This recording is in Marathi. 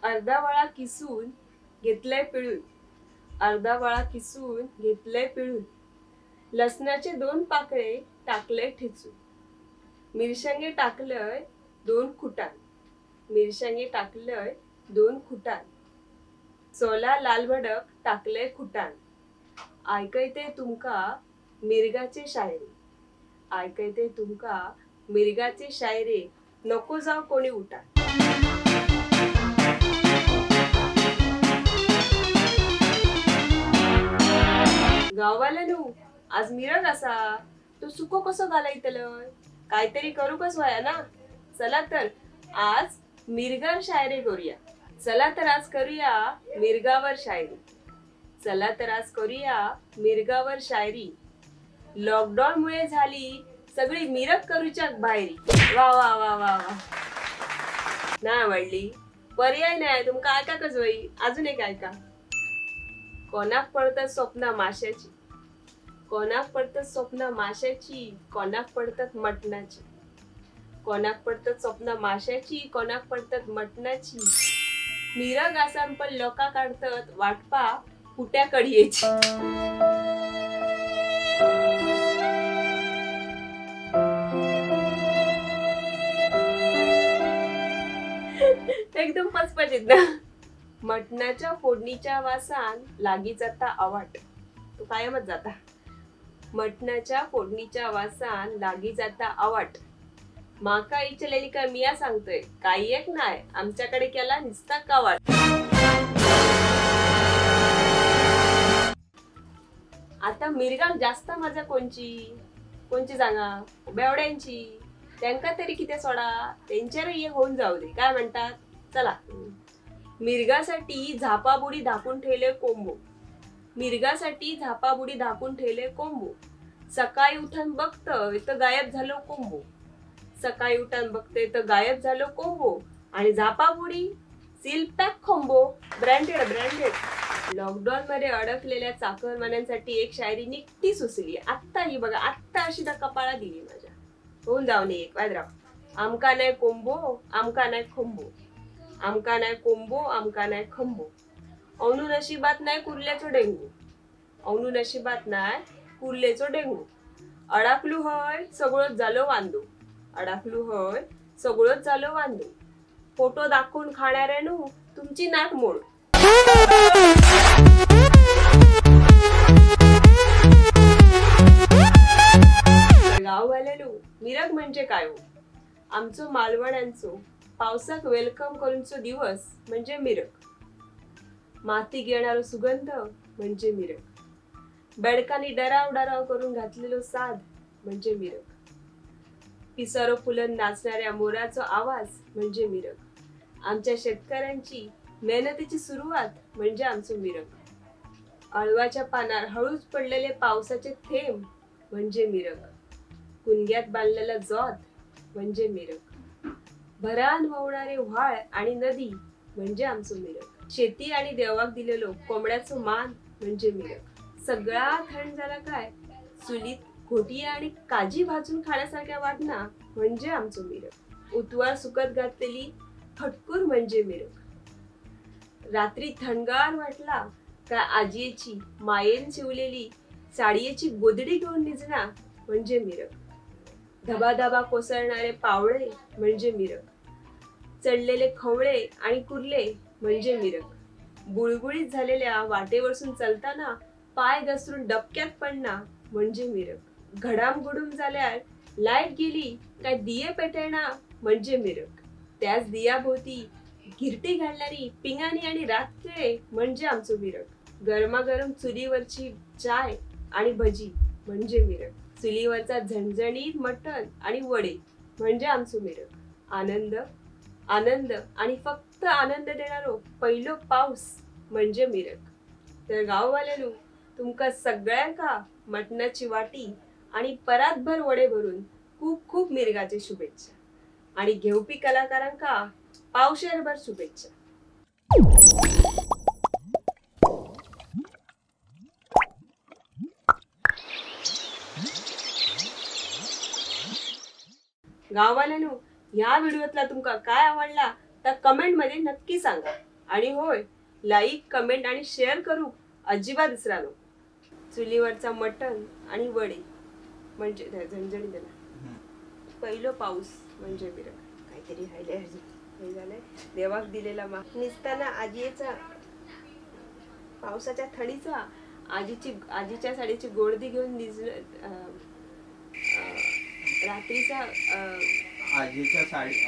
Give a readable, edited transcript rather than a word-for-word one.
अर्धा वाळा किसून घेतलंय पिळून, अर्धा वाळा किसून घेतलंय पिळून, लसणाचे 2 पाकळे टाकले ठेचून, मिरशंगे टाकलंय 2 खुटान, मिरशंगे टाकलंय 2 खुटान, सोला लाल भडक टाकलंय खुटान, ऐकयते तुमका मिरगाचे शायरे, ऐकयते तुमका मिरगाचे शायरे, नको जाव कोणी उठान. गाववाल्यानू आज मिरग असा तो सुको कसो घालायतलय, काहीतरी करू कस वया ना. चला तर आज मिरगावर शायरी करूया. चला तर आज करूया मिरगावर शायरी. चला तर आज करूया मिरगावर शायरी. लॉकडाऊन मुळे झाली सगळी मिरग करूच्या बाहेरी. वा वा वा वा वा. नाही आवडली, पर्याय नाही तुमका ऐका कस वई. अजून एक ऐका. कोणाक पडतात स्वप्न माशाची, कोणाक पडतात स्वप्न माशाची, कोणाक पडतात मटणाची, कोणाक पडतात स्वप्न माशाची, कोणाक पडतात मटणाची. मिरग आसान पण लोका काढतात वाटपा फुट्या कढीयेची. एकदम पचपचित ना. मटणाच्या फोडणीच्या वासान लागी जाता आवाट. तो कायमच जाता. मटणाच्या फोडणीच्या वासान लागी जाता आवाट. माका इचलेली का मिया सांगतोय काही एक नाही, आमच्याकडे केला निस्ता कावाट. आता मिरगाक जास्त मजा कोणची कोणची सांगा. बेवड्यांची. त्यांका तरी किती सोडा, त्यांच्यावरही होऊन जाऊ दे. काय म्हणतात चला. मिरगासाठी झापाबुडी धाकून ठेवले कोंबो, मिरगासाठी झापाबुडी धाकून ठेवले कोंबो. सकाळी उठून बघतोय तर गायब झालो कोंबो, सकाळी उठून बघतोय तर गायब झालो कोंबो. आणि झापाबुडी seal pack combo. Branded branded. Lockdown मध्ये अडकलेल्या चाकरमान्यांसाठी एक शायरी निघती सुचली. आत्ता ही बघा, आत्ता अशी कपाळा दिली माझ्या. होऊन जाऊ नये एक वाजराव. आमका नाही कोंबो, आमका नाही खंबो, आमका नाही कोंबो, आमका नाही खंबो. अवनू नशिबात नाही कुर्ल्याचो डेंगू, अवनू नशिबात नाही कुर्लेचो डेंगू. अडाकलू हय सगळंच झालो वांदो, अडाकलू हय सगळंच झालो वांदो. फोटो दाखवून खाणाऱ्यानू तुमची नाक मोड. गाववाल्यानू मिरग म्हणजे काय हो. आमचो मालवण्यांचो पावसाक वेलकम करूनचो दिवस म्हणजे मिरग. माती घेणारो सुगंध म्हणजे मिरग. बेडकांनी डराव डराव करून घातलेलो साध म्हणजे मिरग. पिसारो फुलन नाचणाऱ्या मोराचो आवाज म्हणजे मिरग. आमच्या शेतकऱ्यांची मेहनतीची सुरुवात म्हणजे आमचो मिरग. अळवाच्या पानार हळूच पडलेले पावसाचे थेंब म्हणजे मिरग. कुणग्यात बांधलेला जोत म्हणजे मिरग. भरान वाहणारे व्हाळ आणि नदी म्हणजे आमचो मिरग. शेती आणि देवाक दिलेलो कोंबड्याचो मान म्हणजे मिरग. सगळा थंड झाला काय चुलीत घोटिया आणि काजी भाजून खाण्यासारख्या वाटना म्हणजे आमचो मिरग. उतवार सुकत घातलेली फटकूर म्हणजे मिरग. रात्री थंडगार वाटला का आजीची मायेन शिवलेली साडीची गोदडी घेऊन निजणा म्हणजे मिरग. धबाधबा कोसळणारे पावळे म्हणजे मिरग. चढलेले खवळे आणि कुर्ले म्हणजे मिरग. गुळगुळीत झालेल्या वाटेवरसून चलताना पाय घसरून डबक्यात पडणा म्हणजे मिरग. घडामघुडूम झाल्यावर लाईट गेली काय दिये पेटणा म्हणजे मिरग. त्याच दियाभोवती घिरटी घालणारी पिंगाणी आणि रातकिळे म्हणजे आमचो मिरग. गरमागरम चुलीवरची चाय आणि भजी म्हणजे मिरग. चुलीवरचा झणझणीत मटण आणि वडे म्हणजे आमचो मिरग. आनंद आनंद आणि फक्त आनंद देणारो पहिलो पाऊस म्हणजे मिरग. तर गाववाल्यानू तुमका सगळ्यांका मटणाची वाटी आणि परातभर वडे भरून खूप खूप मिरगाचे शुभेच्छा. आणि घेवपी कलाकारांका पावशेरभर शुभेच्छा. गाववाल्यानो, या व्हिडिओतला तुमका काय आवडला तर कमेंट मध्ये नक्की सांगा. आणि होय, लाईक कमेंट आणि शेअर करू अजिबात विसरा नको. चुलीवरचा मटण आणि वडे म्हणजे झणझणी त्याला. पहिलं पाऊस म्हणजे मिरग. काहीतरी राहिले हे झालंय. देवाक दिलेला निसताना आजीचा पावसाच्या थंडीचा आजीच्या साडीची गोडदी घेऊन रात्रीचा आजीच्या साडी